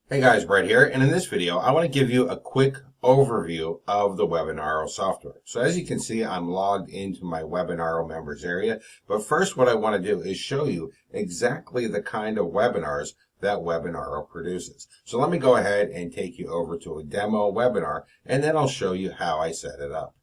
Hey guys, Brett here, and in this video I want to give you a quick overview of the Webinaro software. So as you can see, I'm logged into my Webinaro members area, but first what I want to do is show you exactly the kind of webinars that Webinaro produces. So let me go ahead and take you over to a demo webinar, and then I'll show you how I set it up.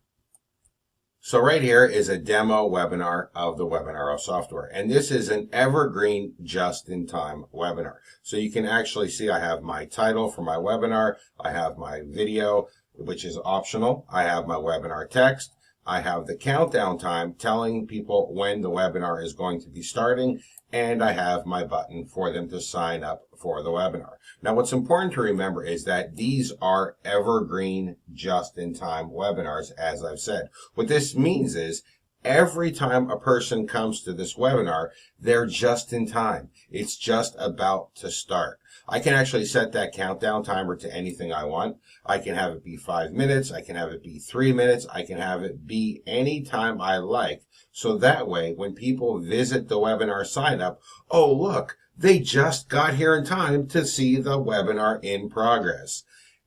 So right here is a demo webinar of the Webinaro software. And this is an evergreen just-in-time webinar. So you can actually see I have my title for my webinar. I have my video, which is optional. I have my webinar text. I have the countdown time telling people when the webinar is going to be starting. And I have my button for them to sign up for the webinar. Now, what's important to remember is that these are evergreen, just-in-time webinars, as I've said. What this means is every time a person comes to this webinar, they're just in time. It's just about to start. I can actually set that countdown timer to anything I want. I can have it be 5 minutes. I can have it be 3 minutes. I can have it be any time I like. So that way, when people visit the webinar sign up, oh, look, they just got here in time to see the webinar in progress.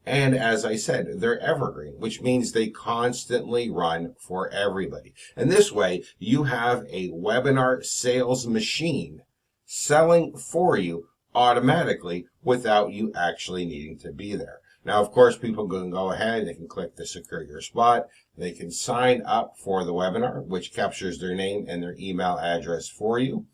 And as I said, they're evergreen, which means they constantly run for everybody. And this way, you have a webinar sales machine selling for you automatically without you actually needing to be there. Now, of course, people can go ahead, they can click the secure your spot, they can sign up for the webinar, which captures their name and their email address for you.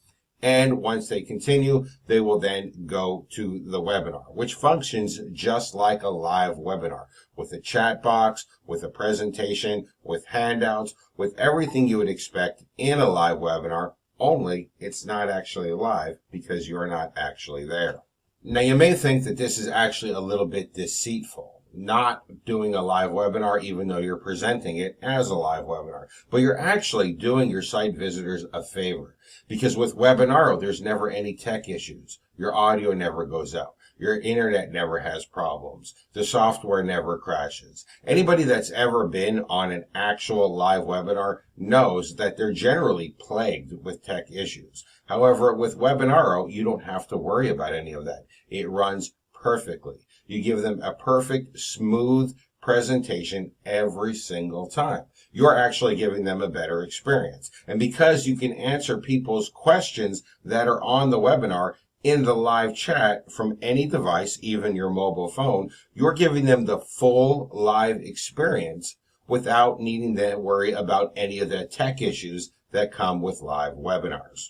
And once they continue, they will then go to the webinar, which functions just like a live webinar, with a chat box, with a presentation, with handouts, with everything you would expect in a live webinar, only it's not actually live because you're not actually there. Now, you may think that this is actually a little bit deceitful, not doing a live webinar even though you're presenting it as a live webinar. But you're actually doing your site visitors a favor, because with Webinaro, there's never any tech issues. Your audio never goes out. Your internet never has problems. The software never crashes. Anybody that's ever been on an actual live webinar knows that they're generally plagued with tech issues. However, with Webinaro, you don't have to worry about any of that. It runs perfectly. You give them a perfect, smooth presentation every single time. You're actually giving them a better experience. And because you can answer people's questions that are on the webinar in the live chat from any device, even your mobile phone, you're giving them the full live experience without needing to worry about any of the tech issues that come with live webinars.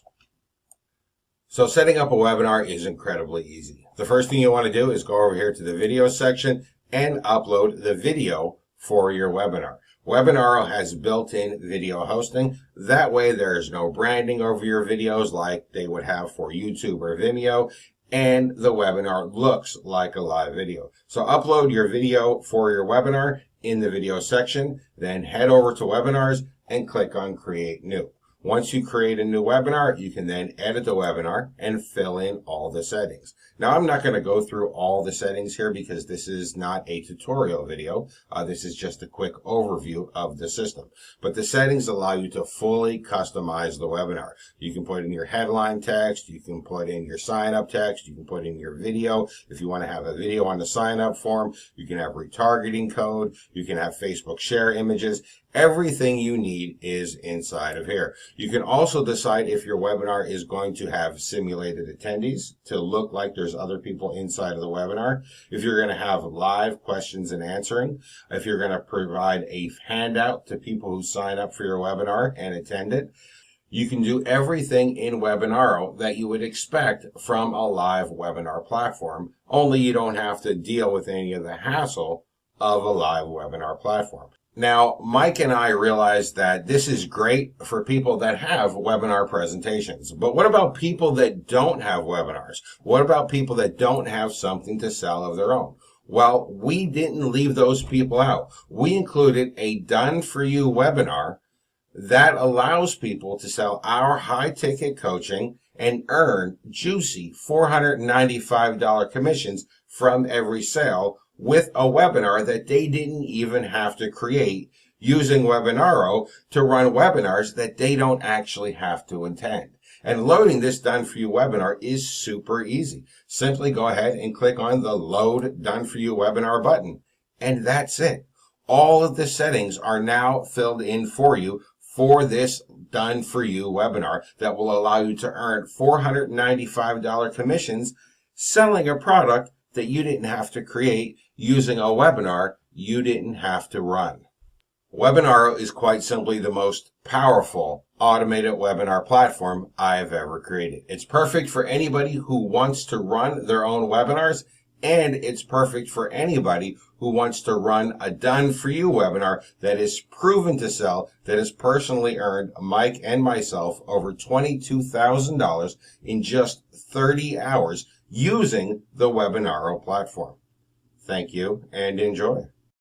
So setting up a webinar is incredibly easy. The first thing you want to do is go over here to the video section and upload the video for your webinar. Webinaro has built-in video hosting. That way there's no branding over your videos like they would have for YouTube or Vimeo, and the webinar looks like a live video. So upload your video for your webinar in the video section, then head over to webinars and click on create new. Once you create a new webinar, you can then edit the webinar and fill in all the settings. Now, I'm not going to go through all the settings here because this is not a tutorial video. This is just a quick overview of the system. But the settings allow you to fully customize the webinar. You can put in your headline text, you can put in your sign-up text, you can put in your video. If you want to have a video on the sign-up form, you can have retargeting code, you can have Facebook share images. Everything you need is inside of here. You can also decide if your webinar is going to have simulated attendees to look like there's other people inside of the webinar. If you're going to have live questions and answering. If you're going to provide a handout to people who sign up for your webinar and attend it. You can do everything in Webinaro that you would expect from a live webinar platform, only you don't have to deal with any of the hassle of a live webinar platform. Now, Mike and I realize that this is great for people that have webinar presentations. But what about people that don't have webinars? What about people that don't have something to sell of their own? Well, we didn't leave those people out. We included a done-for-you webinar that allows people to sell our high-ticket coaching and earn juicy $495 commissions from every sale with a webinar that they didn't even have to create, using Webinaro to run webinars that they don't actually have to attend. And loading this Done For You webinar is super easy. Simply go ahead and click on the Load Done For You webinar button. And that's it. All of the settings are now filled in for you for this Done For You webinar that will allow you to earn $495 commissions selling a product that you didn't have to create using a webinar you didn't have to run. Webinaro is quite simply the most powerful automated webinar platform I've ever created. It's perfect for anybody who wants to run their own webinars, and it's perfect for anybody who wants to run a done-for-you webinar that is proven to sell, that has personally earned Mike and myself over $22,000 in just 30 hours using the Webinaro platform. Thank you and enjoy.